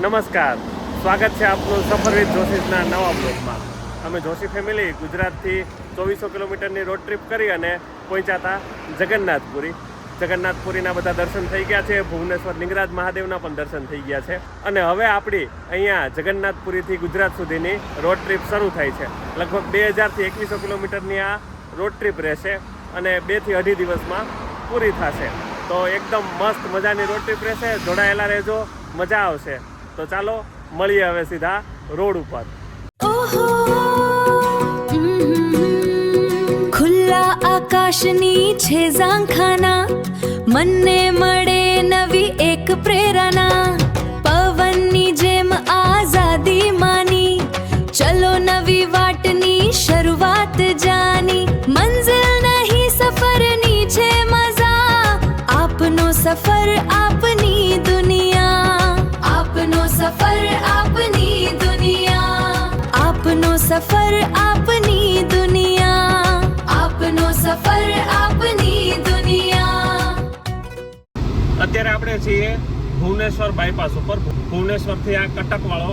નમસ્કાર, સ્વાગત છે આપનું સફર વિથ જોશીના નવા બ્લોગમાં। અમે જોશી ફેમિલી ગુજરાતથી 2400 કિલોમીટરની રોડ ટ્રીપ કરી અને પહોંચ્યા હતા જગન્નાથપુરી। જગન્નાથપુરીના બધા દર્શન થઈ ગયા છે, ભુવનેશ્વર લિંગરાજ મહાદેવના પણ દર્શન થઈ ગયા છે અને હવે આપણી અહીંયા જગન્નાથપુરીથી ગુજરાત સુધીની રોડ ટ્રીપ શરૂ થાય છે। લગભગ 2000 થી 2100 કિલોમીટરની આ રોડ ટ્રીપ રહેશે અને 2 થી 2.5 દિવસમાં પૂરી થશે। તો એકદમ મસ્ત મજાની રોડ ટ્રીપ રહેશે, જોડાયેલા રહેજો, મજા આવશે। તો ચાલો મળીએ હવે સીધા રોડ ઉપર। ખુલ્લા આકાશની છે ઝાંખાના, મનને મળે નવી એક પ્રેરણા, પવનની જેમ આઝાદી માની, ચલો નવી વાટની શરૂઆત જાની, મંઝિલ નહીં સફરની છે મજા, આપનો સફર આપની દુનિયા, આપનો સફર આપની દુનિયા, આપનો સફર આપની દુનિયા, આપનો સફર આપની દુનિયા। અત્યારે આપણે છીએ ભુવનેશ્વર બાયપાસ ઉપર। ભુવનેશ્વરથી આ કટકવાળો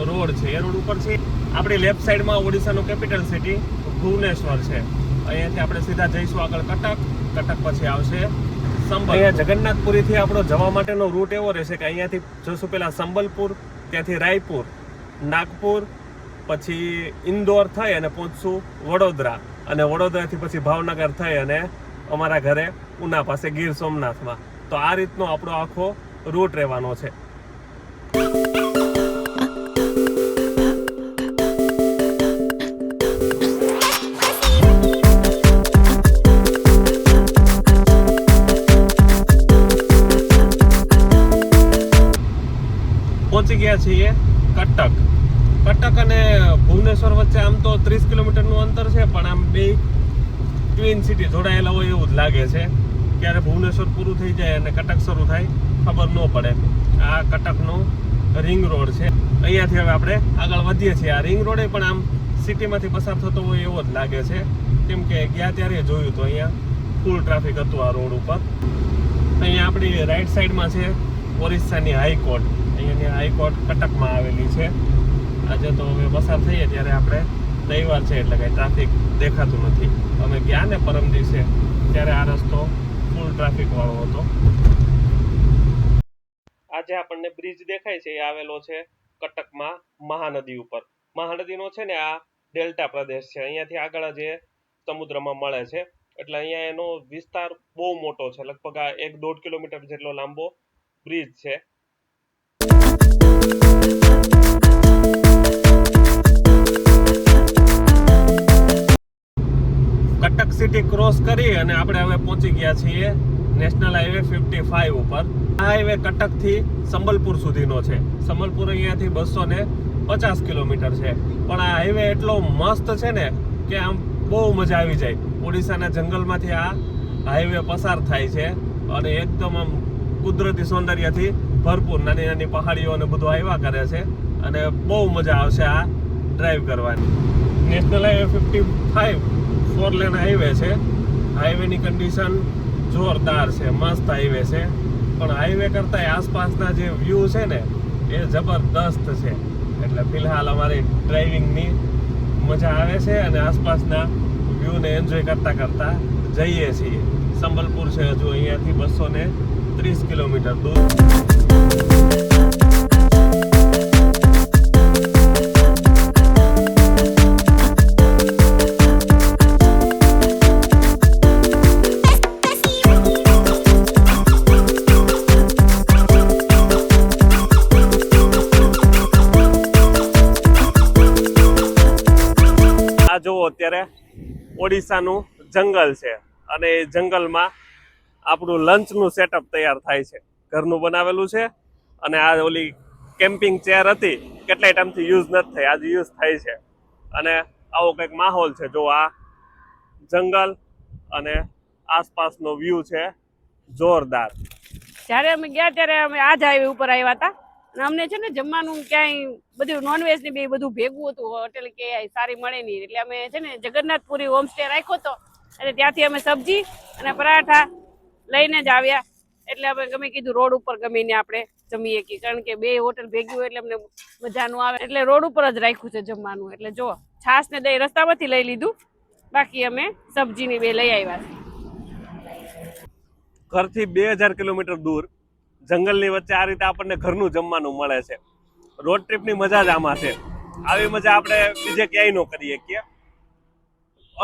રોડ છે, એ રોડ ઉપર છે આપણી લેફ્ટ સાઈડમાં ઓડિશાનું કેપિટલ સિટી ભુવનેશ્વર છે। અહીંયાથી આપણે સીધા જઈશું આગળ કટક, કટક પછી આવશે સંબલ। અહીંયા જગન્નાથપુરીથી આપણો જવા માટેનો રૂટ એવો રહેશે કે અહીંયાથી જશું પહેલાં સંબલપુર, ત્યાંથી રાયપુર, નાગપુર, પછી ઇન્દોર થઈ અને પહોંચશું વડોદરા, અને વડોદરાથી પછી ભાવનગર થઈ અને અમારા ઘરે ઉના પાસે ગીર સોમનાથમાં। તો આ રીતનો આપણો આખો રૂટ રહેવાનો છે। પહોંચી ગયા છીએ કટક। કટક અને ભુવનેશ્વર વચ્ચે આમ તો 30 કિલોમીટરનું અંતર છે, પણ આમ બે ટ્વિન સિટી જોડાયેલા હોય એવું જ લાગે છે। ક્યારે ભુવનેશ્વર પૂરું થઈ જાય અને કટક શરૂ થાય ખબર ન પડે। આ કટકનો રિંગ રોડ છે, અહીંયાથી હવે આપણે આગળ વધીએ છીએ। આ રિંગ રોડે પણ આમ સિટીમાંથી પસાર થતો હોય એવો જ લાગે છે, કેમ કે ગયા ત્યારે જોયું તો અહીંયા ફૂલ ટ્રાફિક હતું આ રોડ ઉપર। અહીંયા આપણી રાઈટ સાઈડમાં છે ઓરિસ્સાની હાઈકોર્ટ। અહીંયાની હાઈકોર્ટ કટકમાં આવેલી છે। આજે તો હવે પસાર થઈએ ત્યારે આપણે રવિવાર છે એટલે કંઈ ટ્રાફિક દેખાતું નથી। અમે ગયા ને પરમ દિવસે ત્યારે આ રસ્તો ફૂલ ટ્રાફિક વાળો હતો। આજે આપણને બ્રિજ દેખાય છે એ આવેલો છે કટકમાં મહાનદી ઉપર। મહાનદીનો છે ને આ ડેલ્ટા પ્રદેશ છે, અહીંયાથી આગળ જે સમુદ્રમાં મળે છે, એટલે અહીંયા એનો વિસ્તાર બહુ મોટો છે। લગભગ આ 1-1.5 કિલોમીટર જેટલો લાંબો બ્રિજ છે। કટક સિટી ક્રોસ કરી અને આપણે હવે પહોંચી ગયા છીએ નેશનલ હાઈવે 55 ઉપર। આ હાઈવે કટકથી સંબલપુર સુધીનો છે। સંબલપુર અહીંયાથી 250 કિલોમીટર છે, પણ આ હાઈવે એટલો મસ્ત છે ને કે આમ બહુ મજા આવી જાય। ઓડિશાના જંગલમાંથી આ હાઈવે પસાર થાય છે અને એકદમ આમ કુદરતી સૌંદર્યથી ભરપૂર, નાની નાની પહાડીઓ અને બધું આવ્યા કરે છે અને બહુ મજા આવશે આ ડ્રાઈવ કરવાની। નેશનલ હાઈવે 55 4 લેન હાઈવે છે। હાઈવેની કન્ડિશન જોરદાર છે, મસ્ત હાઈવે છે, પણ હાઈવે કરતાં આસપાસના જે વ્યૂ છે ને એ જબરદસ્ત છે। એટલે ફિલહાલ અમારી ડ્રાઇવિંગની મજા આવે છે અને આસપાસના વ્યૂને એન્જોય કરતાં કરતાં જઈએ છીએ। સંબલપુર છે હજુ અહીંયાથી 230 કિલોમીટર દૂર। જુઓ અત્યારે ઓડિશાનું જંગલ છે અને એ જંગલમાં આપણું લંચનું સેટઅપ તૈયાર થાય છે, ઘરનું બનાવેલું છે। અને આ ઓલી કેમ્પિંગ ચેર હતી કેટલાય ટાઈમથી યુઝ નથી થઈ, આજે યુઝ થાય છે અને આવો કંઈક માહોલ છે। જો આ જંગલ અને આસપાસનો વ્યૂ છે જોરદાર। જ્યારે અમે ગયા ત્યારે અમે આ જ હાઈવે ઉપર આવ્યા હતા અને અમને છે ને જમવાનું ક્યાંય બધું નોનવેજ ને બે બધું ભેગું હતું, હોટેલ કે સારી મળે નહીં, એટલે અમે છે ને જગન્નાથપુરી હોમ સ્ટે રાખ્યો હતો અને ત્યાંથી અમે સબ્જી અને પરાઠા લઈને જ આવ્યા। એટલે અમે ગમે કીધું રોડ ઉપર ગમીને આપણે જમીએ કે, કારણ કે બે હોટલ ભેગી હોય એટલે અમને મજા નું આવે, એટલે રોડ ઉપર જ રાખ્યું છે જમવાનું. એટલે જો છાશ ને દહીં રસ્તામાંથી લઈ લીધું, બાકી અમે સબ્જીની બે લઈ આવ્યા છે. ઘરથી 2000 કિલોમીટર દૂર જંગલની વચ્ચે આ રીતે આપણને ઘરનું જમવાનું મળે છે. રોડ ટ્રીપની મજા જ આમાં છે. આવી મજા આપણે બીજે ક્યાંય ન કરીએ કે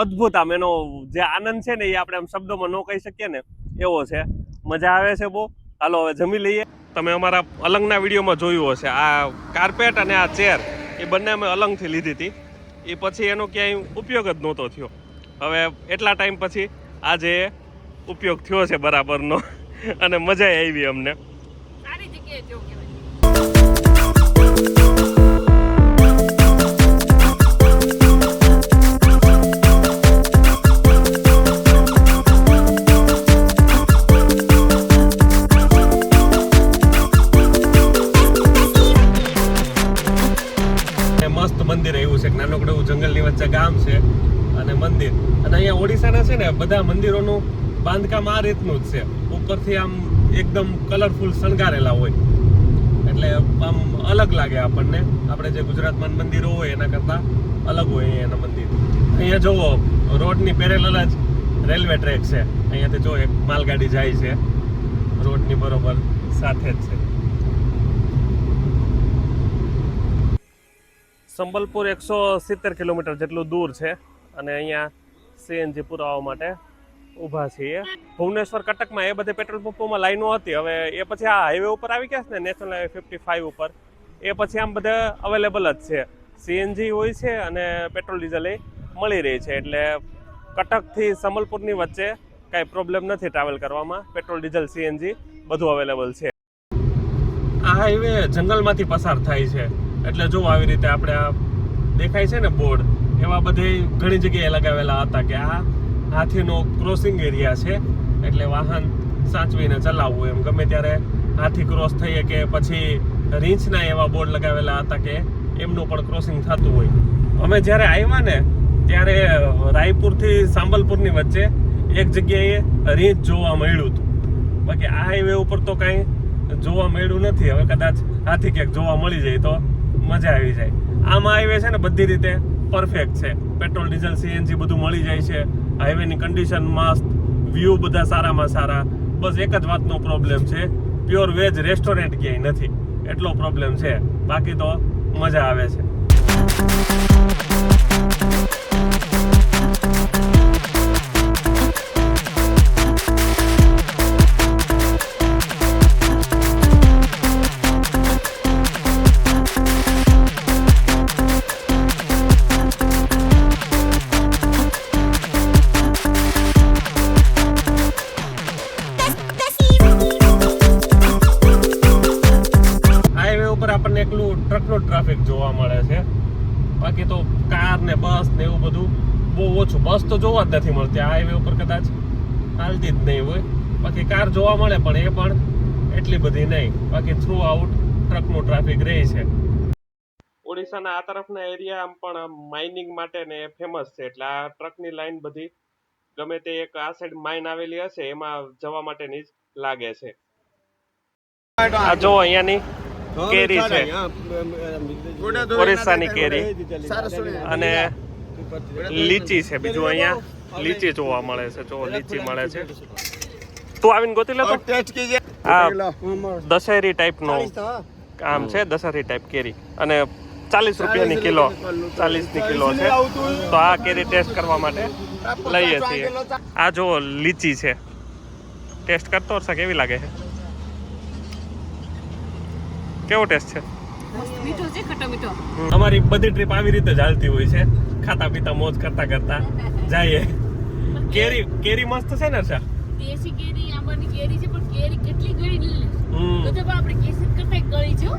અદ્ભુત. આમ એનો જે આનંદ છે ને એ આપણે આમ શબ્દોમાં ન કહી શકીએ ને, એવો છે. મજા આવે છે બહુ. હાલો હવે જમી લઈએ. તમે અમારા અલંગના વિડીયોમાં જોયું હશે, આ કાર્પેટ અને આ ચેર એ બંને અમે અલંગથી લીધી હતી. એ પછી એનો ક્યાંય ઉપયોગ જ નહોતો થયો. હવે એટલા ટાઈમ પછી આજે ઉપયોગ થયો છે બરાબરનો અને મજા આવી અમને. સારી જગ્યાએ જો કહેવાય. મસ્ત મંદિર એવું છે, નાનકડું એવું જંગલની વચ્ચે ગામ છે અને મંદિર. અને અહીંયા ઓડિશાના છે ને બધા મંદિરોનું બાંધકામ આ રીતનું જ છે. ઉપરથી આમ એકદમ કલરફુલ શણગારેલા હોય, એટલે આમ અલગ લાગે આપણને. આપણે જે ગુજરાતમાં મંદિરો હોય એના કરતા અલગ હોય એના મંદિર. અહીંયા જોવો રોડની પેરેલલ જ રેલવે ટ્રેક છે. અહીંયાથી જો એક માલગાડી જાય છે રોડની બરોબર સાથે જ છે. સંબલપુર 170 કિલોમીટર જેટલું દૂર છે અને અહીંયા સીએનજી પુરાવા માટે ઊભા છીએ. ભુવનેશ્વર કટકમાં એ બધે પેટ્રોલ પંપોમાં લાઈનો હતી. હવે એ પછી આ હાઈવે ઉપર આવી ગયા છે ને, નેશનલ હાઈવે 55 ઉપર, એ પછી આમ બધા અવેલેબલ જ છે. સીએનજી હોય છે અને પેટ્રોલ ડીઝલ એ મળી રહી છે. એટલે કટકથી સંબલપુરની વચ્ચે કાંઈ પ્રોબ્લેમ નથી ટ્રાવેલ કરવામાં. પેટ્રોલ ડીઝલ સીએનજી બધું અવેલેબલ છે. આ હાઈવે જંગલમાંથી પસાર થાય છે. એટલે જો આવી રીતે આપણે આ દેખાય છે ને બોર્ડ, એવા બધે ઘણી જગ્યાએ લગાવેલા હતા કે આ હાથીનો ક્રોસિંગ એરિયા છે, એટલે વાહન સાચવીને ચલાવવું. એમ ગમે ત્યારે હાથી ક્રોસ થઈએ કે પછી રીંછના એવા બોર્ડ લગાવેલા હતા કે એમનું પણ ક્રોસિંગ થતું હોય. અમે જ્યારે આવ્યા ને ત્યારે રાયપુરથી સાંબલપુરની વચ્ચે એક જગ્યાએ રીંછ જોવા મળ્યું હતું. બાકી આ હાઈવે ઉપર તો કાંઈ જોવા મળ્યું નથી. હવે કદાચ હાથી ક્યાંક જોવા મળી જાય તો મજા આવી જાય. આમાં હાઈવે છે ને બધી રીતે પરફેક્ટ છે. પેટ્રોલ ડીઝલ સીએનજી બધું મળી જાય છે. હાઈવેની કન્ડિશન મસ્ત, વ્યૂ બધા સારામાં સારા. બસ એક જ વાતનો પ્રોબ્લેમ છે, પ્યોર વેજ રેસ્ટોરન્ટ ક્યાંય નથી, એટલો પ્રોબ્લેમ છે. બાકી તો મજા આવે છે. આપણને એકલું ટ્રકનો ટ્રાફિક જોવા મળે છે. બાકી તો કાર ને બસ ને એવું બધું બહુ ઓછું. બસ તો જોવા જ નથી મળતી. આ હાઈવે ઉપર કદાચ હાલતી જ નહીં હોય. બાકી કાર જોવા મળે પણ એ પણ એટલી બધી નહીં. બાકી થ્રુ આઉટ ટ્રકનું ટ્રાફિક રહે છે. ઓડિશાના આ તરફના એરિયા આમ પણ માઇનિંગ માટે ને ફેમસ છે. એટલે આ ટ્રકની લાઈન બધી ગમે તે એક આ સાઈડ માઇન આવેલી હશે એમાં જવા માટેની જ લાગે છે. આ જો અહીંયાની કેરી છે, ઓરિસ્સાની કેરી અને લીચી છે. બીજું અહીંયા લીચી જોવા મળે છે. જો લીચી મળે છે. તું આવીને ગોતી લે તો. આ દશેરી ટાઈપનો આમ છે, દશેરી ટાઈપ કેરી, અને 40 રૂપિયાની કિલો, 40ની કિલો છે. તો આ કેરી ટેસ્ટ કરવા માટે લઈએ છીએ. આ જો લીચી છે, ટેસ્ટ કરતો હશે કેવી લાગે છે. કેવો ટેસ્ટ છે? મીઠો છે, ખટ્ટો મીઠો. અમારી બધી ટ્રીપ આવી રીતે જ હાલતી હોય છે. ખાતા પીતા મોજ કરતા કરતા જઈએ. કેરી મસ્ત છે ને સર? દેશી કેરી, આંબાની કેરી છે, પણ કેરી કેટલી ગળી લીલી. તો આપણે કેસર કરતા ગળી છે,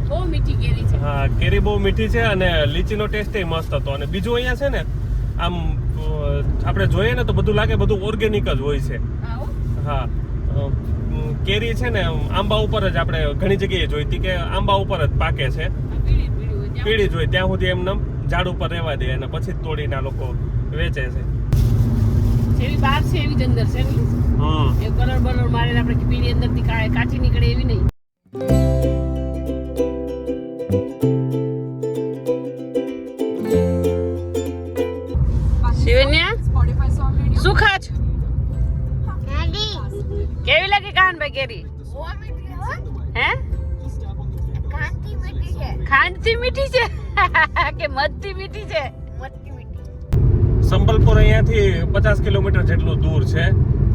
બહુ મીઠી કેરી છે. હા, કેરી બહુ મીઠી છે અને લીચીનો ટેસ્ટ એ મસ્ત હતો. અને બીજું અહીંયા છે ને આમ આપણે જોઈએ ને તો બધું લાગે બધું ઓર્ગેનિક જ હોય છે. હા, કેરી છે ને આંબા ઉપર જ આપણે ઘણી જગ્યાએ જોઈતી કે આંબા ઉપર જ પાકે છે. પીળી જ હોય ત્યાં સુધી એમને ઝાડ ઉપર રહેવા દે અને પછી તોડીને આ લોકો વેચે છે. જેવી બહાર છે એવી જ અંદર છે ને. એ કલર બલર મારીને આપણે પીળી અંદરથી કાચી નીકળે એવી નહીં. શિવન્યા શું ખાચ કેવી લાગી કાનભાઈ કેરી હે ખાંડથી મીઠી છે કે મધથી મીઠી છે સંબલપુર અહીંયાથી 50 કિલોમીટર જેટલું દૂર છે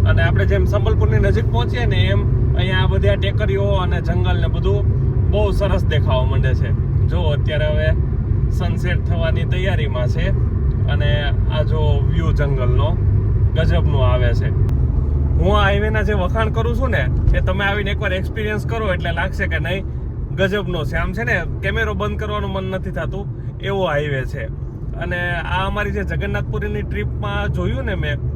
અને આપણે જેમ સંબલપુરની નજીક પહોંચીએ ને એમ અહીંયા આ બધા ટેકરીઓ અને જંગલ ને બધું બહુ સરસ દેખાવા માંડે છે. જો અત્યારે હવે સનસેટ થવાની તૈયારીમાં છે અને આ જો વ્યૂ જંગલનો ગજબનો આવે છે. હું આ હાઈવેના જે વખાણ કરું છું ને એ તમે આવીને એકવાર એક્સપિરિયન્સ કરો એટલે લાગશે કે નહીં ગજબનો છે. આમ છે ને કેમેરો બંધ કરવાનું મન નથી થતું એવો હાઈવે છે. અને આ અમારી જે જગન્નાથપુરીની ટ્રીપમાં જોયું ને મેં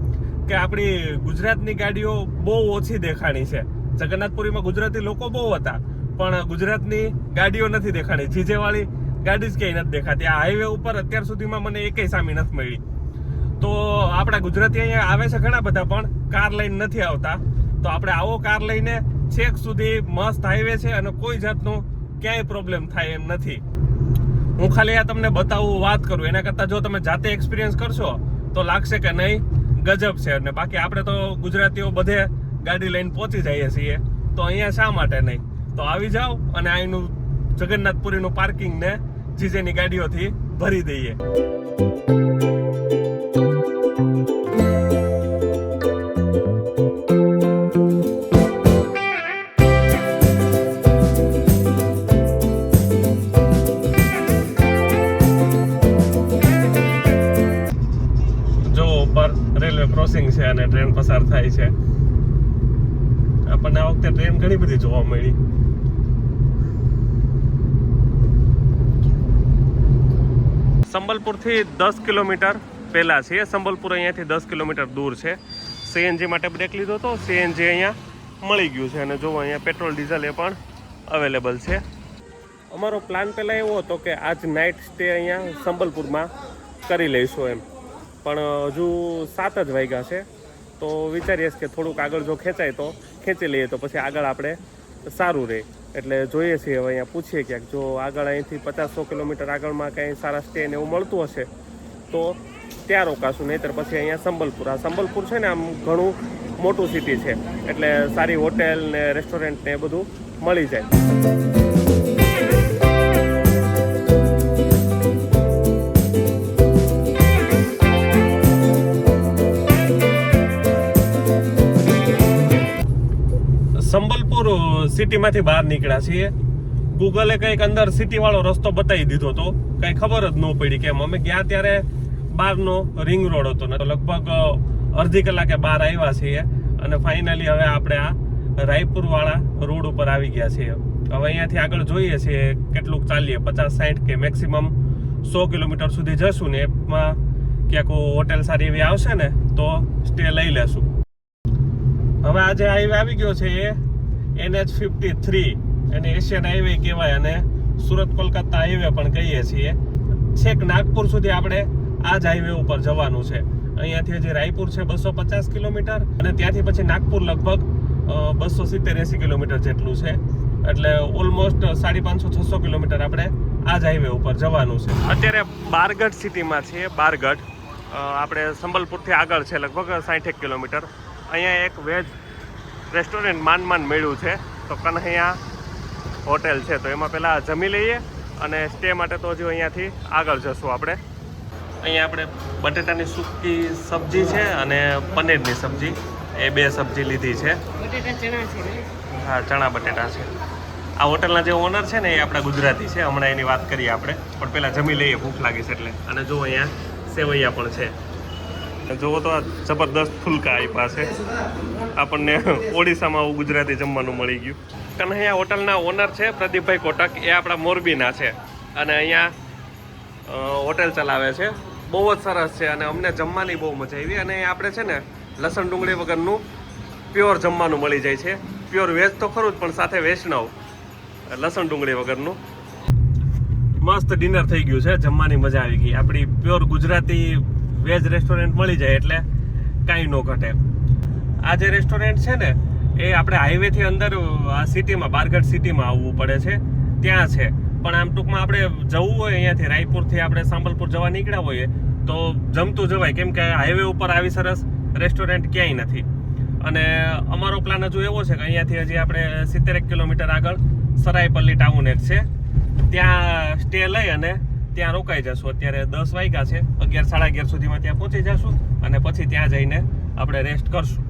કે આપણી ગુજરાતની ગાડીઓ બહુ ઓછી દેખાણી છે. જગન્નાથપુરીમાં ગુજરાતી લોકો બહુ હતા પણ ગુજરાતની ગાડીઓ નથી દેખાણી. જીજેવાળી ગાડી જ ક્યાંય નથી દેખાતી. આ હાઈવે ઉપર અત્યાર સુધીમાં મને એકેય સામી નથી મળી. તો આપણા ગુજરાતી અહીંયા આવે છે ઘણા બધા પણ કાર લઈને નથી આવતા. તો આપણે આવો કાર લઈને છેક સુધી મસ્ત હાઈવે છે અને કોઈ જાતનું ક્યાંય પ્રોબ્લેમ થાય એમ નથી. હું ખાલી આ તમને બતાવું વાત કરું એના કરતાં જો તમે જાતે એક્સપિરિયન્સ કરશો તો લાગશે કે નહીં ગજબ છે. અને બાકી આપણે તો ગુજરાતીઓ બધે ગાડી લઈને પહોંચી જઈએ છીએ તો અહીંયા શા માટે નહીં. તો આવી જાઓ અને અહીંનું જગન્નાથપુરીનું પાર્કિંગ ને જીજેની ગાડીઓથી ભરી દઈએ. રેલવે ક્રોસિંગ છે અને ટ્રેન પસાર થાય છે. આપણને આ વખતે ટ્રેન ઘણી બધી જોવા મળી. સંબલપુરથી 10 કિલોમીટર પહેલા છે. સંબલપુર અહીંયાથી 10 કિલોમીટર દૂર છે. સીએનજી માટે બ્રેક લીધો તો સીએનજી અહીંયા મળી ગયું છે અને જો અહીંયા પેટ્રોલ ડીઝલ એ પણ અવેલેબલ છે. અમારો પ્લાન પહેલાં એવો હતો કે આજ નાઇટ સ્ટે અહીંયા સંબલપુરમાં કરી લઈશું એમ, પણ હજુ 7 જ વાગ્યા છે તો વિચારીએ કે થોડુંક આગળ જો ખેંચાય તો ખેંચી લઈએ તો પછી આગળ આપણે સારું રહે. એટલે જોઈએ છીએ હવે અહીંયા પૂછીએ ક્યાંક જો આગળ અહીંથી 50-100 કિલોમીટર આગળમાં કંઈ સારા સ્ટે ને એવું મળતું હશે તો ત્યાં રોકાશું, નહીંતર પછી અહીંયા સંબલપુર. આ સંબલપુર છે ને આમ ઘણું મોટું સિટી છે એટલે સારી હોટેલ ને રેસ્ટોરન્ટ ને એ બધું મળી જાય. સંબલપુર સિટીમાંથી બહાર નીકળ્યા છીએ. ગૂગલે કંઈક અંદર સિટીવાળો રસ્તો બતાવી દીધો તો કંઈ ખબર જ ન પડી કેમ. અમે ગયા ત્યારે બહારનો રિંગ રોડ હતો ને તો લગભગ અડધી કલાકે બહાર આવ્યા છીએ અને ફાઇનલી હવે આપણે આ રાયપુરવાળા રોડ ઉપર આવી ગયા છીએ. હવે અહીંયાથી આગળ જોઈએ છીએ કેટલુંક ચાલીએ, 50-60 કે મેક્સિમમ 100 કિલોમીટર સુધી જશું ને એમાં ક્યાંક હોટેલ સારી એવી આવશે ને તો સ્ટે લઈ લેશું. હવે આજે હાઈવે આવી ગયો છે એ NH53 એને એશિયન હાઈવે કહેવાય અને સુરત કોલકાતા હાઈવે પણ કહીએ છીએ. છેક નાગપુર સુધી આપણે આ જ હાઈવે ઉપર જવાનું છે. અહીંયાથી હજી રાયપુર છે 250 કિલોમીટર અને ત્યાંથી પછી નાગપુર લગભગ 270-80 કિલોમીટર જેટલું છે. એટલે ઓલમોસ્ટ 550-600 કિલોમીટર આપણે આ જ હાઈવે ઉપર જવાનું છે. અત્યારે બારગઢ સિટીમાં છીએ. બારગઢ આપણે સંબલપુરથી આગળ છે લગભગ 60 કિલોમીટર. અહીંયા એક વેજ રેસ્ટોરન્ટ માંડ મળ્યું છે તો કન્હૈયા હોટેલ છે તો એમાં પહેલાં જમી લઈએ અને સ્ટે માટે તો હજુ અહીંયાથી આગળ જશું આપણે. અહીંયા આપણે બટેટાની સૂકી સબ્જી છે અને પનીરની સબ્જી એ 2 સબ્જી લીધી છે. બટેટા ચણા છે ને? હા, ચણા બટેટા છે. આ હોટલના જે ઓનર છે ને એ આપણા ગુજરાતી છે. હમણાં એની વાત કરીએ આપણે, પણ પહેલાં જમી લઈએ, ભૂખ લાગી છે એટલે. અને જો અહીંયા સેવૈયા પણ છે. જોવો તો આ જબરદસ્ત ફુલકા આપ્યા છે આપણને. ઓડિશામાં આવું ગુજરાતી જમવાનું મળી ગયું. કન્હૈયા હોટલના ઓનર છે પ્રદીપભાઈ કોટક, એ આપણા મોરબીના છે અને અહીંયા હોટેલ ચલાવે છે. બહુ જ સરસ છે અને અમને જમવાની બહુ મજા આવી. અને આપણે છે ને લસણ ડુંગળી વગરનું પ્યોર જમવાનું મળી જાય છે. પ્યોર વેજ તો ખરું જ પણ સાથે વૈષ્ણવ લસણ ડુંગળી વગરનું. મસ્ત ડિનર થઈ ગયું છે, જમવાની મજા આવી ગઈ. આપણી પ્યોર ગુજરાતી વેજ રેસ્ટોરન્ટ મળી જાય એટલે કાંઈ ન ઘટે. આ જે રેસ્ટોરન્ટ છે ને એ આપણે હાઈવેથી અંદર આ સિટીમાં બારગઢ સિટીમાં આવવું પડે છે, ત્યાં છે. પણ આમ ટૂંકમાં આપણે જવું હોય અહીંયાથી રાયપુરથી આપણે સાંબલપુર જવા નીકળ્યા હોઈએ તો જમતું જવાય, કેમ કે હાઈવે ઉપર આવી સરસ રેસ્ટોરન્ટ ક્યાંય નથી. અને અમારો પ્લાન હજુ એવો છે કે અહીંયાથી હજી આપણે 70 કિલોમીટર આગળ સરાયપલ્લી ટાઉન એક છે, ત્યાં સ્ટે લઈ અને ત્યાં રોકાઈ જશું. અત્યારે 10 વાગ્યા છે, 11 સાડા 11 સુધીમાં ત્યાં પહોંચી જશું અને પછી ત્યાં જઈને આપણે રેસ્ટ કરશું.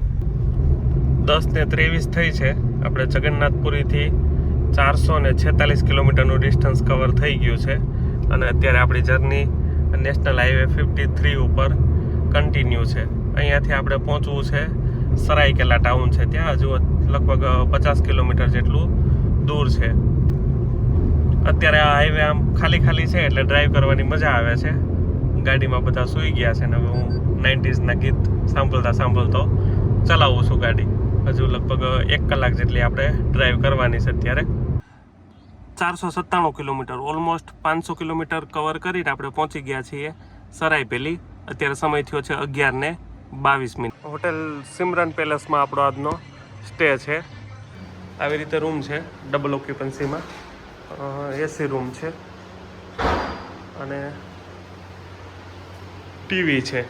10:23 થઈ છે. આપણે જગન્નાથપુરીથી 446 કિલોમીટરનું ડિસ્ટન્સ કવર થઈ ગયું છે અને અત્યારે આપણી જર્ની નેશનલ હાઈવે 53 ઉપર કન્ટિન્યુ છે. અહીંયાથી આપણે પહોંચવું છે સરાયકેલા ટાઉન છે, ત્યાં હજુ લગભગ 50 કિલોમીટર જેટલું દૂર છે. અત્યારે આ હાઈવે આમ ખાલી છે એટલે ડ્રાઈવ કરવાની મજા આવે છે. ગાડીમાં બધા સૂઈ ગયા છે ને હવે હું 90s ના ગીત સાંભળતો ચલાવું છું ગાડી. હજુ લગભગ 1 કલાક જેટલી આપણે ડ્રાઈવ કરવાની છે. અત્યારે 497 કિલોમીટર, ઓલમોસ્ટ 500 કિલોમીટર કવર કરીને આપણે પહોંચી ગયા છીએ સરાયપેલી. અત્યારે સમય થયો છે 11:22. હોટેલ સિમરન પેલેસમાં આપણો આજનો સ્ટે છે. આવી રીતે રૂમ છે ડબલ ઓક્યુપન્સીમાં, એસી રૂમ છે અને ટીવી છે.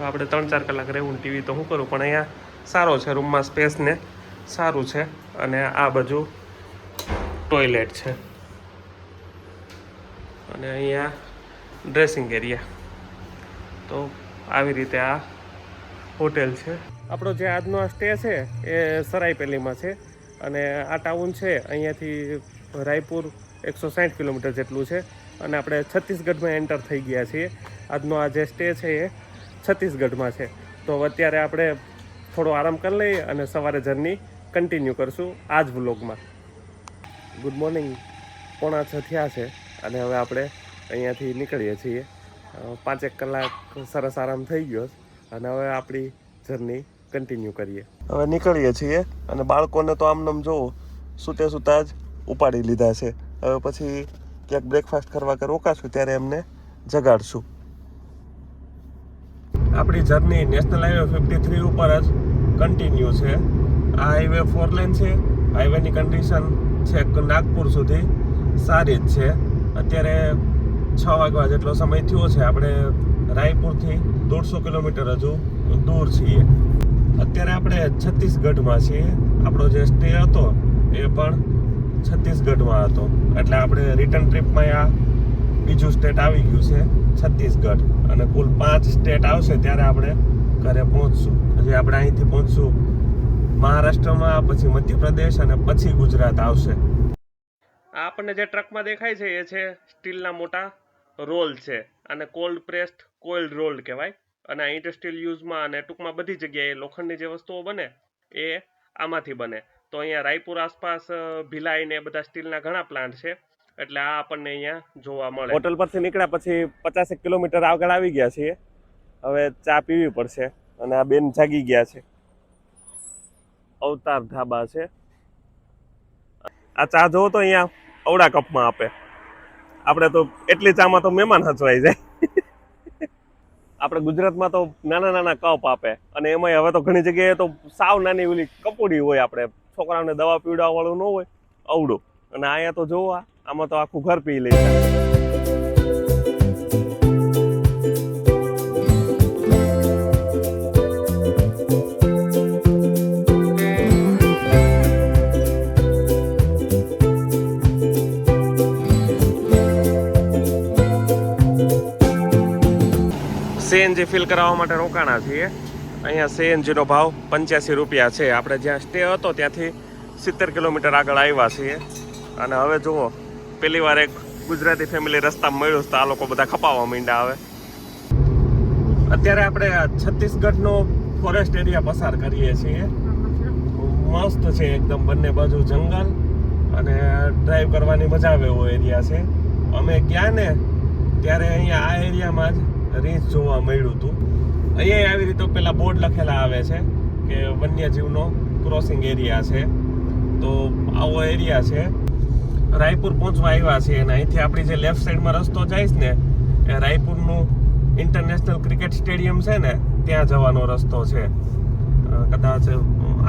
આપણે 3-4 કલાક રહેવું ટીવી તો શું કરું, પણ અહીંયા સારો છે, રૂમમાં સ્પેસ ને સારું છે. અને આ બાજુ ટોયલેટ છે અને અહીંયા ડ્રેસિંગ એરિયા. તો આવી રીતે આ હોટેલ છે. આપણો જે આજનો આ સ્ટે છે એ સરાયપેલીમાં છે અને આ ટાઉન છે અહીંયાથી રાયપુર 160 કિલોમીટર જેટલું છે અને આપણે છત્તીસગઢમાં એન્ટર થઈ ગયા છીએ. આજનો આ જે સ્ટે છે એ છત્તીસગઢમાં છે. તો અત્યારે આપણે થોડો આરામ કરી લઈએ અને સવારે જર્ની કન્ટિન્યુ કરશું આ જ વ્લોગમાં. ગુડ મોર્નિંગ, 5:45 થયા છે અને હવે આપણે અહીંયાથી નીકળીએ છીએ. 5-1 કલાક સરસ આરામ થઈ ગયો અને હવે આપણી જર્ની કન્ટિન્યુ કરીએ. હવે નીકળીએ છીએ અને બાળકોને તો આમનામ જોવો સૂતા જ ઉપાડી લીધા છે. હવે પછી ક્યાંક બ્રેકફાસ્ટ કરવા કે રોકાશું ત્યારે એમને જગાડશું. આપણી જર્ની નેશનલ હાઈવે 53 ઉપર જ કન્ટિન્યુ છે. આ હાઈવે 4 લેન છે. હાઈવેની કન્ડિશન છેક નાગપુર સુધી સારી જ છે. અત્યારે 6 વાગ્યા જેટલો સમય થયો છે. આપણે રાયપુરથી 150 કિલોમીટર હજુ દૂર છીએ. અત્યારે આપણે છત્તીસગઢમાં છીએ. આપણો જે સ્ટે હતો એ પણ છત્તીસગઢમાં હતો, એટલે આપણે રિટર્ન ટ્રીપમાં આ બીજું સ્ટેટ આવી ગયું છે છત્તીસગઢ, અને કુલ 5 સ્ટેટ આવશે ત્યારે આપણે ઘરે પહોંચશું. હજી આપણે અહીંથી પહોંચશું મહારાષ્ટ્રમાં, પછી મધ્યપ્રદેશ અને પછી ગુજરાત આવશે. આ આપણને જે ટ્રકમાં દેખાય છે એ છે સ્ટીલના મોટા રોલ છે અને કોલ્ડ પ્રેસ્ડ કોઇલ્ડ રોલ્ડ કહેવાય. અને આ ઇન્ડસ્ટ્રીયલ યુઝમાં અને ટૂંકમાં બધી જગ્યાએ લોખંડની જે વસ્તુઓ બને એ આમાંથી બને. તો અહીંયા રાયપુર આસપાસ ભિલાઈ ને બધા સ્ટીલના ઘણા પ્લાન્ટ છે, એટલે આ આપણને અહીંયા જોવા મળે. હોટલ પરથી નીકળ્યા પછી 50 કિલોમીટર આગળ આવી ગયા છીએ. હવે ચા પીવી પડશે અને આ બેન જાગી ગયા છે. અવતાર ઢાબા છે. આ ચા જોવો તો અહીંયા અવડા કપમાં આપે. આપણે તો એટલી ચામાં તો મહેમાન હચવાઈ જાય. આપણે ગુજરાતમાં તો નાના કપ આપે અને એમાંય હવે તો ઘણી જગ્યાએ તો સાવ નાની ઓલી કપોડી હોય, આપણે છોકરાઓને દવા પીવડાવવા વાળું ન હોય અવડું. અને અહીંયા તો જોવા આમાં તો આખું ઘર પી લે છે. સીએનજી ફિલ કરાવવા માટે રોકાણા છીએ. અહીંયા સીએનજીનો ભાવ 85 રૂપિયા છે. આપણે જ્યાં સ્ટે હતો ત્યાંથી 70 કિલોમીટર આગળ આવ્યા છીએ. અને હવે જુઓ, પહેલી વાર એક ગુજરાતી ફેમિલી રસ્તામાં મળ્યું તો આ લોકો બધા ખપાવવા માંડ્યા. હવે અત્યારે આપણે છત્તીસગઢનો ફોરેસ્ટ એરિયા પસાર કરીએ છીએ. મસ્ત છે એકદમ, બંને બાજુ જંગલ અને ડ્રાઈવ કરવાની મજા આવે એવો એરિયા છે. અમે ગયા ને ત્યારે અહીંયા આ એરિયામાં જ રીંછ જોવા મળ્યું હતું. અહીંયા આવી રીતે પેલા બોર્ડ લખેલા આવે છે કે વન્યજીવનો ક્રોસિંગ એરિયા છે. તો આવો એરિયા છે. રાયપુર પહોંચવા આવ્યા છે અને અહીંથી આપણી જે લેફ્ટ સાઈડમાં રસ્તો જાય ને એ રાયપુરનું ઇન્ટરનેશનલ ક્રિકેટ સ્ટેડિયમ છે ને ત્યાં જવાનો રસ્તો છે. કદાચ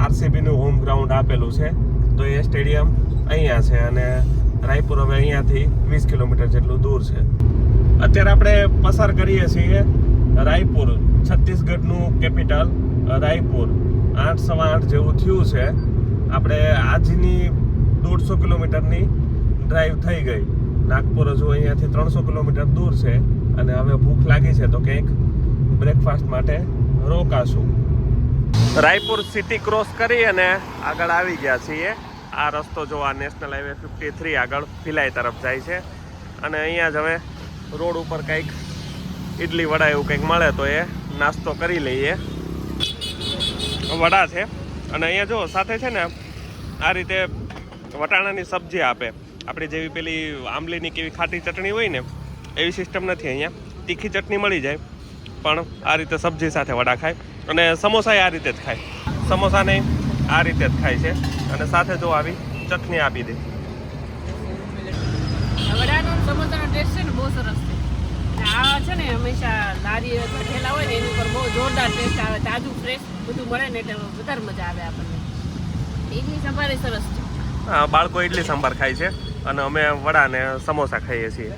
આરસીબીનું હોમ ગ્રાઉન્ડ આપેલું છે. તો એ સ્ટેડિયમ અહીંયા છે અને રાયપુર હવે અહીંયાથી 20 કિલોમીટર જેટલું દૂર છે. અત્યારે આપણે પસાર કરીએ છીએ રાયપુર, છત્તીસગઢનું કેપિટલ રાયપુર. 8:15 જેવું થયું છે. આપણે આજની 150 કિલોમીટરની ડ્રાઈવ થઈ ગઈ. નાગપુર હજુ અહીંયાથી 300 કિલોમીટર દૂર છે અને હવે ભૂખ લાગી છે તો કંઈક બ્રેકફાસ્ટ માટે રોકાશું. રાયપુર સિટી ક્રોસ કરી અને આગળ આવી ગયા છીએ. આ રસ્તો જો આ નેશનલ હાઈવે 53 આગળ ભિલાઈ તરફ જાય છે અને અહીંયા જ હવે રોડ ઉપર કંઈક ઇડલી વડા એવું કંઈક મળે તો એ નાસ્તો કરી લઈએ. વડા છે અને અહીંયા જો સાથે છે ને આ રીતે વટાણાની સબ્જી આપે. આપણી જેવી પેલી આંબલીની કેવી ખાટી ચટણી હોય ને એવી સિસ્ટમ નથી અહીંયા. તીખી ચટણી મળી જાય પણ આ રીતે સબ્જી સાથે વડા ખાય અને સમોસા આ રીતે જ ખાય. સમોસાને આ રીતે જ ખાય છે અને સાથે જો આવી ચટણી આપી દે. વડાનો સમોસાનો ટેસ્ટ છે ને બહુ સરસ છે. આ છે ને હંમેશા લારી અથવા ઠેલા હોય ને એની ઉપર બહુ જોરદાર ટેસ્ટ આવે. તાજું ફ્રેશ બધું મળે ને એટલે વધારે મજા આવે આપણને. ઇડલી સંભાર સરસ છે. હા, બાળકો ઇડલી સંભાર ખાય છે અને અમે વડા ને સમોસા ખાઈએ છીએ.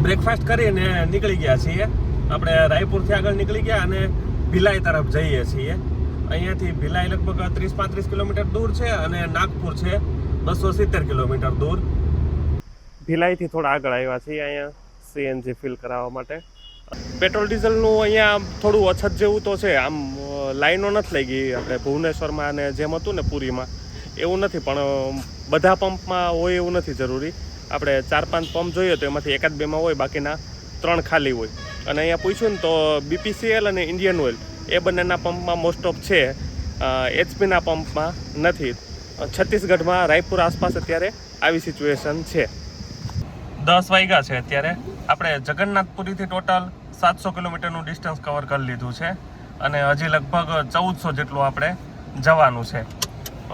બ્રેકફાસ્ટ કરીને નીકળી ગયા છીએ. આપણે રાયપુરથી આગળ નીકળી ગયા અને ભિલાઈ તરફ જઈએ છીએ. અહીંયાથી ભિલાઈ લગભગ 30-35 કિલોમીટર દૂર છે અને નાગપુર છે 270 કિલોમીટર દૂર. ભિલાઈથી થોડા આગળ આવ્યા છીએ અહીંયા સીએનજી ફિલ કરાવવા માટે. પેટ્રોલ ડીઝલનું અહીંયા થોડું અછત જેવું તો છે. આમ લાઈનો નથી લઈ ગઈ આપણે ભુવનેશ્વરમાં અને જેમ હતું ને પુરીમાં એવું નથી, પણ બધા પંપમાં હોય એવું નથી જરૂરી. આપણે 4-5 પંપ જોઈએ તો એમાંથી 1-2માં હોય, બાકીના 3 ખાલી હોય. અને અહીંયા પૂછ્યું ને તો BPCL અને ઇન્ડિયન ઓઇલ એ બંનેના પંપમાં મોસ્ટ ઓફ છે, HPના પંપમાં નથી. છત્તીસગઢમાં રાયપુર આસપાસ અત્યારે આવી સિચ્યુએશન છે. 10 વાગ્યા છે અત્યારે. આપણે જગન્નાથપુરીથી ટોટલ 700 કિલોમીટરનું ડિસ્ટન્સ કવર કરી લીધું છે અને હજી લગભગ 1400 જેટલું આપણે જવાનું છે.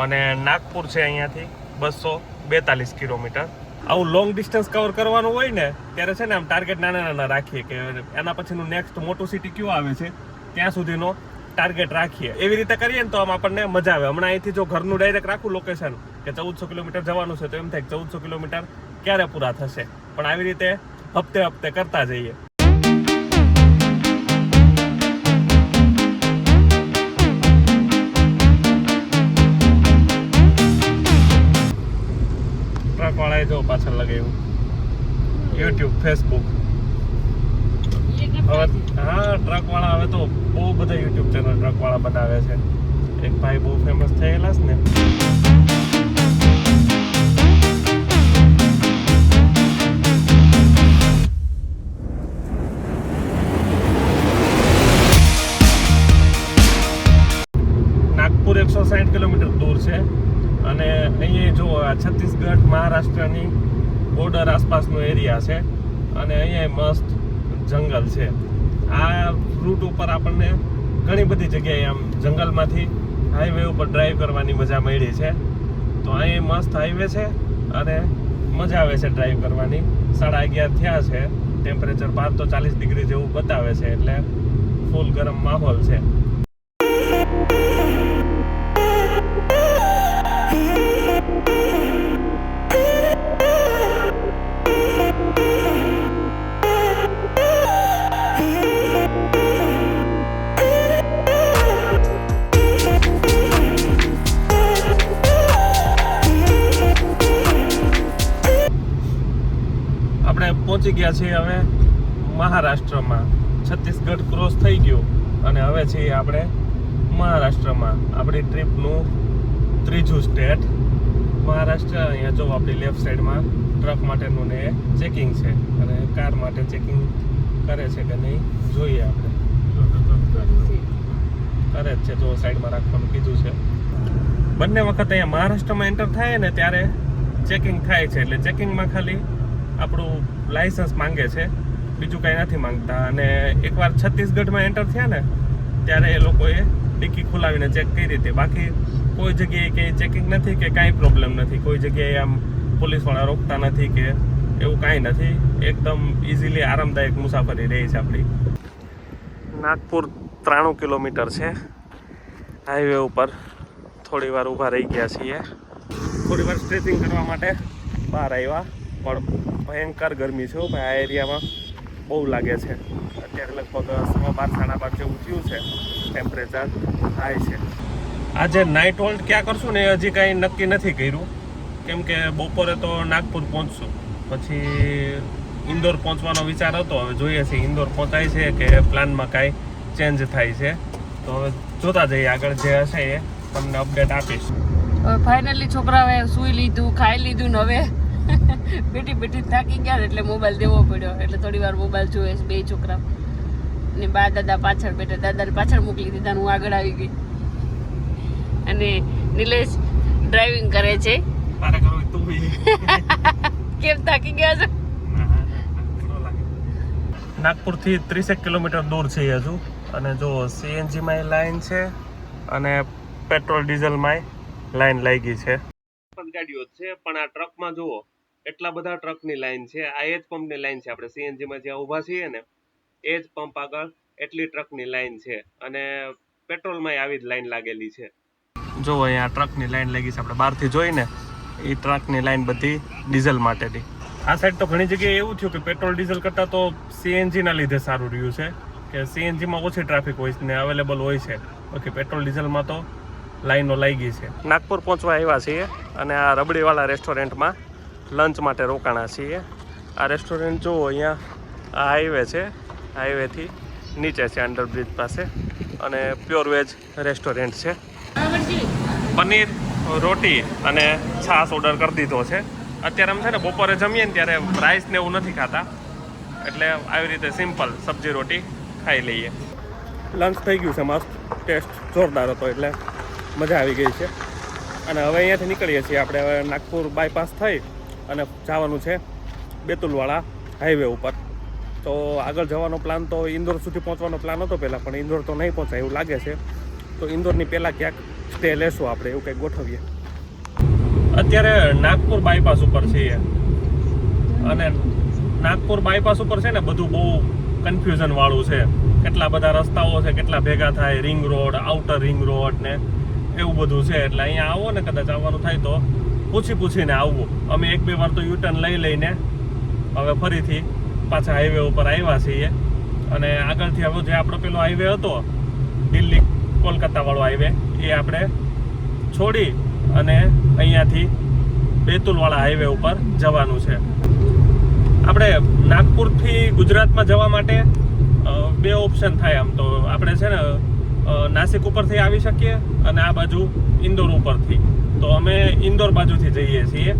અને નાગપુર છે અહીંયાથી 242 કિલોમીટર. આવું લોંગ ડિસ્ટન્સ કવર કરવાનું હોય ને ત્યારે છે ને આમ ટાર્ગેટ નાના નાના રાખીએ કે એના પછીનું નેક્સ્ટ મોટું સિટી કયું આવે છે ત્યાં સુધીનો ટાર્ગેટ રાખીએ. એવી રીતે કરીએ ને તો આમ આપણને મજા આવે. હમણાં અહીંથી જો ઘરનું ડાયરેક્ટ રાખું લોકેશન કે 1400 કિલોમીટર જવાનું છે તો એમ થાય 1400 કિલોમીટર ક્યારે પૂરા થશે, પણ આવી રીતે હપ્તે હપ્તે કરતા જઈએ. ટ્રક વાળાએ જો પાછળ લગાવ્યું યુટ્યુબ, ફેસબુક. હવે હા, ટ્રક વાળા હવે તો બહુ બધા યુટ્યુબ ચેનલ ટ્રક વાળા બનાવે છે. એક ભાઈ બહુ ફેમસ થયેલા છે ને. નાગપુર 160 કિલોમીટર દૂર છે અને અહીંયા જો આ છત્તીસગઢ મહારાષ્ટ્રની બોર્ડર આસપાસનો એરિયા છે અને અહીંયા મસ્ત જંગલ છે. આ રૂટ ઉપર આપણને ઘણી બધી જગ્યાએ આમ જંગલમાંથી હાઈવે ઉપર ડ્રાઈવ કરવાની મજા મળી છે. તો અહીંયા મસ્ત હાઈવે છે અને મજા આવે છે ડ્રાઈવ કરવાની. 11:30 થયા છે. ટેમ્પરેચર બહાર તો 40 ડિગ્રી જેવું બતાવે છે એટલે ફૂલ ગરમ માહોલ છે. આપણે પહોંચી ગયા છીએ હવે મહારાષ્ટ્રમાં. છત્તીસગઢ ક્રોસ થઈ ગયું અને હવે છીએ આપણે મહારાષ્ટ્રમાં. આપણી ટ્રીપનું 3જું સ્ટેટ મહારાષ્ટ્ર. અહીંયા જો આપણી લેફ્ટ સાઈડમાં ટ્રક માટેનું ને ચેકિંગ છે અને કાર માટે ચેકિંગ કરે છે કે નહીં જોઈએ આપણે. કરે જ છે, જો સાઈડમાં રાખવાનું કીધું છે. બંને વખત અહીંયા મહારાષ્ટ્રમાં એન્ટર થાય ને ત્યારે ચેકિંગ થાય છે. એટલે ચેકિંગમાં ખાલી આપણું લાયસન્સ માંગે છે, બીજું કાંઈ નથી માંગતા. અને એકવાર છત્તીસગઢમાં એન્ટર થયા ને ત્યારે એ લોકોએ ડિક્કી ખોલાવીને ચેક કરી હતી. બાકી કોઈ જગ્યાએ કંઈ ચેકિંગ નથી કે કાંઈ પ્રોબ્લેમ નથી. કોઈ જગ્યાએ આમ પોલીસવાળા રોકતા નથી કે એવું કાંઈ નથી. એકદમ ઇઝીલી આરામદાયક મુસાફરી રહી છે આપણી. નાગપુર 93 કિલોમીટર છે હાઈવે ઉપર થોડી વાર ઊભા રહી ગયા છીએ, થોડી વાર સ્ટ્રેચિંગ કરવા માટે બહાર આવ્યા, પણ ભયંકર ગરમી છે ભાઈ. આ એરિયામાં બહુ લાગે છે. અત્યારે લગભગ 12:30 12 જેવું થયું છે, ટેમ્પરેચર હાઈ છે. આજે નાઇટ હોલ્ટ ક્યાં કરશું ને એ હજી કાંઈ નક્કી નથી કર્યું, કેમ કે બપોરે તો નાગપુર પહોંચશું, પછી ઇન્દોર પહોંચવાનો વિચાર હતો. હવે જોઈએ છીએ ઇન્દોર પહોંચાય છે કે પ્લાનમાં કાંઈ ચેન્જ થાય છે. તો હવે જોતા જઈએ, આગળ જે હશે એ તમને અપડેટ આપીશ. હવે ફાઇનલી છોકરાઓએ સૂઈ લીધું, ખાઈ લીધું ને હવે બેઠી બેઠી થાકી ગયા એટલે મોબાઈલ દેવો પડ્યો. એટલે થોડી વાર મોબાઈલ જોવે છે બે છોકરા ને બા દાદા પાછળ બેઠા. દાદાને પાછળ મોકલી દીધા, હું આગળ આવી ગઈ. અને નિલેશ ડ્રાઇવિંગ કરે છે. તારે કરવું તું કેમ થાકી ગયા છો? નાગપુરથી 30 કિલોમીટર દૂર છે હજુ. અને જો સીએનજીમાં લાઈન છે અને પેટ્રોલ ડીઝલમાં લાઈન લાગી છે. ગાડીઓ છે, પણ આ ટ્રકમાં જુઓ એટલા બધા ટ્રકની લાઈન છે. આ એ જ પંપની લાઈન છે. આપણે સીએનજીમાં જ્યાં ઊભા છીએ ને એ જ પંપ આગળ એટલી ટ્રકની લાઈન છે. અને પેટ્રોલમાં આવી જ લાઈન લાગેલી છે. જો અહીંયા ટ્રકની લાઈન લાગી છે. આપણે બહારથી જોઈને એ ટ્રકની લાઈન બધી ડીઝલ માટેની. આ સાઈડ તો ઘણી જગ્યાએ એવું થયું કે પેટ્રોલ ડીઝલ કરતાં તો સીએનજીના લીધે સારું રહ્યું છે, કે સીએનજીમાં ઓછી ટ્રાફિક હોય ને અવેલેબલ હોય છે. બાકી પેટ્રોલ ડીઝલમાં તો લાઈનો લાગી છે. નાગપુર પહોંચવા આવ્યા છીએ અને આ રબડીવાળા રેસ્ટોરન્ટમાં લંચ માટે રોકાણા છીએ. આ રેસ્ટોરન્ટ જુઓ, અહીંયા આ હાઈવે છે, હાઈવેથી નીચે છે અંડરબ્રિજ પાસે, અને પ્યોર વેજ રેસ્ટોરન્ટ છે. પનીર રોટી અને છાશ ઓર્ડર કરી દીધો છે. અત્યારે આમ છે ને બપોરે જમીએ ને ત્યારે રાઈસ ને એવું નથી ખાતા, એટલે આવી રીતે સિમ્પલ સબ્જી રોટી ખાઈ લઈએ. લંચ થઈ ગયું છે, મસ્ત ટેસ્ટ જોરદાર હતો, એટલે મજા આવી ગઈ છે. અને હવે અહીંયાથી નીકળીએ છીએ આપણે. હવે નાગપુર બાયપાસ થઈ અને જવાનું છે બેતુલવાળા હાઈવે ઉપર. તો આગળ જવાનો પ્લાન તો ઇન્દોર સુધી પહોંચવાનો પ્લાન હતો પહેલાં, પણ ઇન્દોર તો નહીં પહોંચાય એવું લાગે છે. તો ઇન્દોરની પહેલાં ક્યાંક સ્ટે લેશું આપણે, એવું કંઈક ગોઠવીએ. અત્યારે નાગપુર બાયપાસ ઉપર છીએ, અને નાગપુર બાયપાસ ઉપર છે ને બધું બહુ કન્ફ્યુઝન વાળું છે. કેટલા બધા રસ્તાઓ છે, કેટલા ભેગા થાય, ring road, outer ring road ને એવું બધું છે. એટલે અહીંયા આવો ને, કદાચ આવવાનું થાય તો પૂછીને આવવું. અમે 1-2 વાર તો યુટર્ન લઈને હવે ફરીથી પાછા હાઈવે ઉપર આવ્યા છીએ. અને આગળથી હવે જે આપણો પેલો હાઈવે હતો દિલ્હી કોલકાતા વાળો હાઈવે, એ આપણે છોડી અને અહીંયાથી બેતુલવાળા હાઈવે ઉપર જવાનું છે. આપણે નાગપુરથી ગુજરાતમાં જવા માટે 2 ઓપ્શન થાય. આમ તો આપણે છે ને નાસિક ઉપરથી આવી શકીએ અને આ બાજુ ઇન્દોર ઉપરથી. તો અમે ઇન્દોર બાજુથી જઈએ છીએ.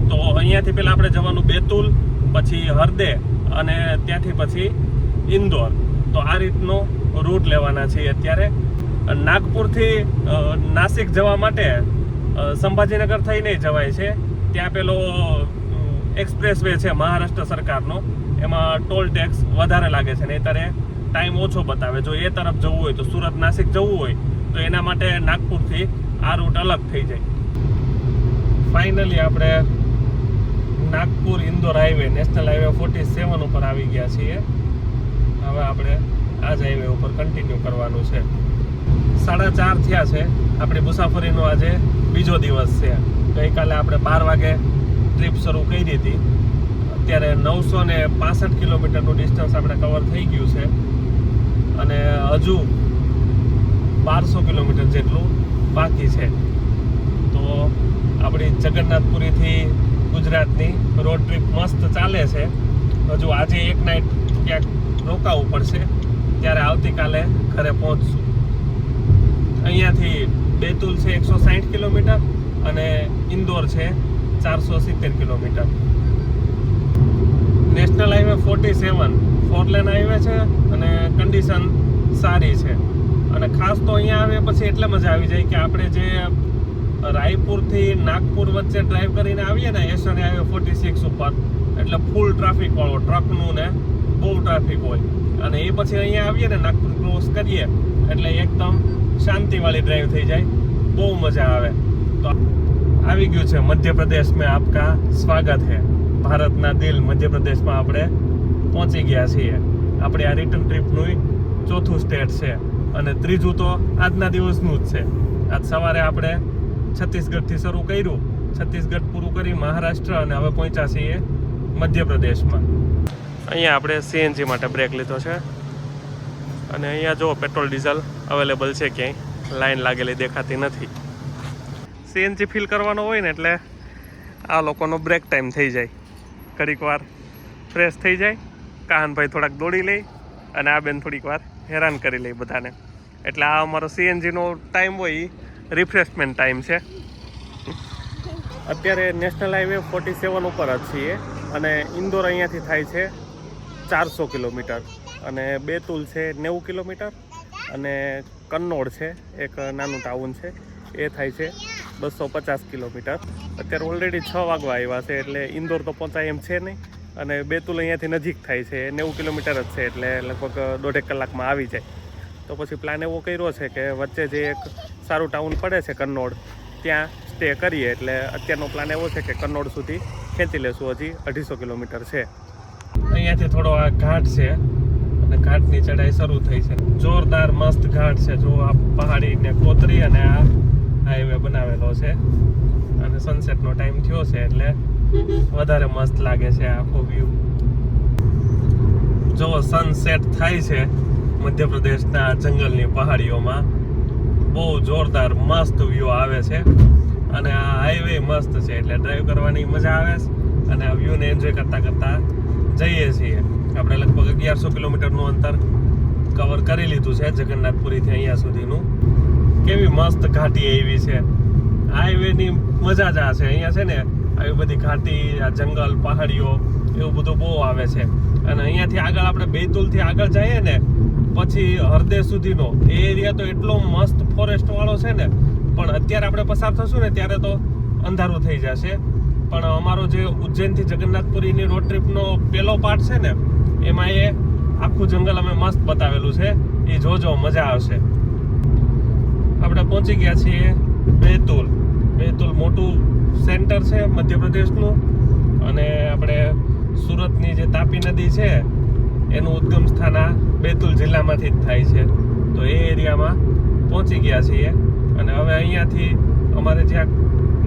તો અહીંયાથી પહેલાં આપણે જવાનું બેતુલ, પછી હરદે અને ત્યાંથી પછી ઇન્દોર. તો આ રીતનો રૂટ લેવાના છીએ અત્યારે. નાગપુરથી નાસિક જવા માટે સંભાજીનગર થઈને જવાય છે. ત્યાં પેલો એક્સપ્રેસ વે છે મહારાષ્ટ્ર સરકારનો, એમાં ટોલ ટેક્સ વધારે લાગે છે, ને ત્યારે ટાઈમ ઓછો બતાવે. જો એ તરફ જવું હોય તો સુરત નાસિક જવું હોય તો એના માટે નાગપુરથી આ રૂટ અલગ થઈ જાય. ફાઇનલી આપણે Nagpur Indore highway, national highway 47 ઉપર આવી ગયા છીએ. હવે આપણે આ જ હાઈવે ઉપર કન્ટિન્યુ કરવાનું છે. 4:30 થયા છે. આપણી મુસાફરીનો આજે બીજો દિવસ છે. ગઈકાલે આપણે 12 વાગે ટ્રીપ શરૂ કરી હતી. અત્યારે 965 કિલોમીટરનું ડિસ્ટન્સ આપણે કવર થઈ ગયું છે, અને હજુ 1200 કિલોમીટર જેટલું બાકી છે. તો આપણી જગન્નાથપુરીથી ગુજરાતની રોડ ટ્રીપ મસ્ત ચાલે છે. હજુ આજે એક નાઇટ ક્યાંક રોકાવું પડશે, ત્યારે આવતીકાલે ઘરે પહોંચશું. અહીંયાથી બેતુલ છે 160 કિલોમીટર અને ઇન્દોર છે 470 kilometre. National highway 47 4 lane highway છે અને કન્ડિશન સારી છે. અને ખાસ તો અહીંયા આવે પછી એટલે મજા આવી જાય કે આપણે જે રાયપુરથી નાગપુર વચ્ચે ડ્રાઈવ કરીને આવીએ ને નેશનલ હાઈવે 46 ઉપર, એટલે ફૂલ ટ્રાફિક વાળો, ટ્રકનું ને બહુ ટ્રાફિક હોય. અને એ પછી અહીંયા આવીએ ને નાગપુર ક્રોસ કરીએ એટલે એકદમ શાંતિવાળી ડ્રાઈવ થઈ જાય, બહુ મજા આવે. તો આવી ગયું છે મધ્યપ્રદેશ મેં આપકા સ્વાગત હે. ભારતના દિલ મધ્યપ્રદેશમાં આપણે પહોંચી ગયા છીએ. આપણે આ રિટર્ન ટ્રીપનું 4થું સ્ટેટ છે, અને ત્રીજું તો આજના દિવસનું જ છે. આજ સવારે આપણે છત્તીસગઢથી શરૂ કર્યું, છત્તીસગઢ પૂરું કરી મહારાષ્ટ્ર અને હવે પહોંચ્યા છીએ મધ્યપ્રદેશમાં. અહીંયા આપણે સીએનજી માટે બ્રેક લીધો છે અને અહીંયા જો પેટ્રોલ ડીઝલ અવેલેબલ છે, ક્યાંય લાઈન લાગેલી દેખાતી નથી. સીએનજી ફિલ કરવાનો હોય ને એટલે આ લોકોનો બ્રેક ટાઈમ થઈ જાય, ઘડીક વાર ફ્રેશ થઈ જાય, કાહનભાઈ થોડાક દોડી લે અને આ બેન થોડીક વાર હેરાન કરી લે બધાને. એટલે આ અમારો સીએનજીનો ટાઈમ હોય એ રિફ્રેશમેન્ટ ટાઈમ છે. અત્યારે નેશનલ હાઈવે 47 ઉપર જ છીએ અને ઇન્દોર અહીંયાથી થાય છે 400 કિલોમીટર અને બેતુલ છે 90 કિલોમીટર અને કન્નોડ છે એક નાનું ટાઉન છે એ થાય છે 250 કિલોમીટર. અત્યારે ઓલરેડી 6 વાગવા આવ્યા છે એટલે ઇન્દોર તો પહોંચાય એમ છે નહીં અને બેતુલ અહીંયાથી નજીક થાય છે, 90 કિલોમીટર જ છે એટલે લગભગ 1.5 કલાકમાં આવી જાય. તો પછી પ્લાન એવો કર્યો છે કે વચ્ચે જે એક સારું ટાઉન પડે છે કન્નોડ, ત્યાં સ્ટે કરીએ. એટલે અત્યારનો પ્લાન એવો છે કે કન્નોડ સુધી ખેંચી લેશું, હજી 250 કિલોમીટર છે. અહીંયાથી થોડો આ ઘાટ છે અને ઘાટની ચઢાઈ શરૂ થઈ છે. જોરદાર મસ્ત ઘાટ છે, જો આ પહાડીને કોતરી અને આ હાઈવે બનાવેલો છે અને સનસેટનો ટાઈમ થયો છે એટલે વધારે મસ્ત લાગે છે આખો વ્યૂ. જો સનસેટ થાય છે મધ્યપ્રદેશના જંગલની પહાડીઓમાં, બહુ જોરદાર મસ્ત વ્યૂ આવે છે અને આ હાઈવે મસ્ત છે એટલે ડ્રાઈવ કરવાની મજા આવે છે અને આ વ્યૂને એન્જોય કરતા કરતા જઈએ છીએ. આપણે લગભગ 1100 કિલોમીટરનું અંતર કવર કરી લીધું છે જગન્નાથપુરીથી અહીંયા સુધીનું. કેવી મસ્ત ઘાટી એવી છે, હાઈવેની મજા જ આ છે. અહીંયા છે ને આવી બધી ઘાટી, આ જંગલ, પહાડીઓ એવું બધું બહુ આવે છે. અને અહીંયાથી આગળ આપણે બેતુલથી આગળ જઈએ ને પછી હરદે સુધીનો એ એરિયા તો એટલો મસ્ત ફોરેસ્ટ વાળો છે ને, પણ અત્યારે આપણે પસાર થશું ને ત્યારે તો અંધારું થઈ જશે. પણ અમારો જે ઉજ્જૈનથી જગન્નાથપુરીની રોડ ટ્રીપનો પહેલો પાર્ટ છે ને એમાં એ આખું જંગલ અમે મસ્ત બતાવેલું છે, એ જોજો, મજા આવશે. આપણે પહોંચી ગયા છીએ બેતુલ. બેતુલ મોટું સેન્ટર છે મધ્યપ્રદેશનું અને આપણે સુરતની જે તાપી નદી છે એનું ઉદ્ગમ સ્થાન આ બેતુલ જિલ્લામાંથી જ થાય છે. તો એ એરિયામાં પહોંચી ગયા છીએ અને હવે અહીંયાથી અમારે જ્યાં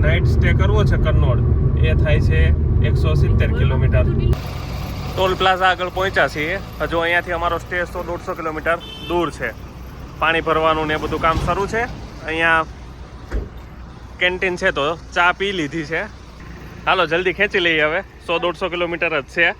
નાઇટ સ્ટે કરવો છે કન્નોડ, એ થાય છે 170 કિલોમીટર. ટોલ પ્લાઝા આગળ પહોંચ્યા છીએ. હજુ અહીંયાથી અમારો સ્ટે 100-150 કિલોમીટર દૂર છે. પાણી ભરવાનું ને એ બધું કામ શરૂ છે. અહીંયા કેન્ટીન છે તો ચા પી લીધી છે. હાલો જલ્દી ખેંચી લઈએ, હવે 100-150 કિલોમીટર જ છે.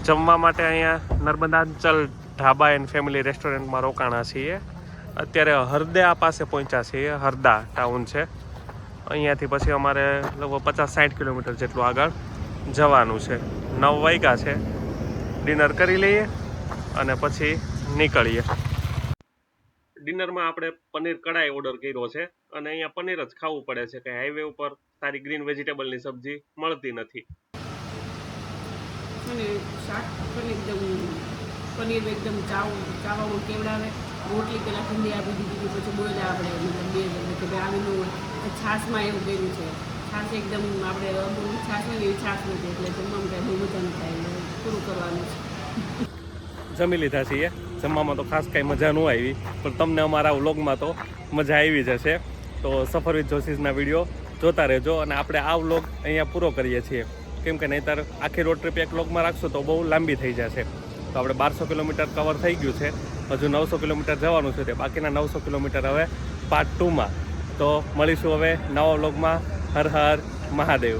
જમવા માટે અહીંયા નર્મદાંચલ ઢાબા એન્ડ ફેમિલી રેસ્ટોરન્ટમાં રોકાણા છીએ. અત્યારે હરદા પાસે પહોંચ્યા છીએ. હરદા ટાઉન છે, અહીંયાથી પછી અમારે લગભગ 50-60 કિલોમીટર જેટલું આગળ જવાનું છે. 9 વાગ્યા છે, ડિનર કરી લઈએ અને પછી નીકળીએ. ડિનરમાં આપણે પનીર કઢાઈ ઓર્ડર કર્યો છે અને અહીંયા પનીર જ ખાવું પડે છે કે હાઈવે ઉપર સારી ગ્રીન વેજીટેબલની સબ્જી મળતી નથી. અને શાક પણ એકદમ પનીર એકદમ ચાવામાં કેવડાવે. રોટલી પહેલાં ઠંડી આપી દીધી, પછી બોલ્યા આપણે મતલબ 2 કે ભાઈ આવીનું છાશમાં એવું કર્યું છે. છાશ એકદમ આપણે અમૂલની છાશ હોય એવી છાશ નથી, એટલે જમવામાં કાંઈ બહુ મજા નથી આવી, પૂરું કરવાનું છે. જમી લીધા છીએ. જમવામાં તો ખાસ કાંઈ મજા ન આવી, પણ તમને અમારા વ્લોગમાં તો મજા આવી જશે. તો સફર વિથ જોશીસના વિડીયો જોતા રહેજો અને આપણે આ વ્લોગ અહીંયા પૂરો કરીએ છીએ, કેમ કે નહીંતર આખી રોડ ટ્રીપ એક વ્લોગમાં રાખશું તો બહુ લાંબી થઈ જશે. તો આપણે 1200 કિલોમીટર કવર થઈ ગયું છે, હજુ 900 કિલોમીટર જવાનું છે. તે બાકીના 900 કિલોમીટર હવે પાર્ટ 2માં. તો મળીશું હવે નવા વ્લોગમાં. હર હર મહાદેવ.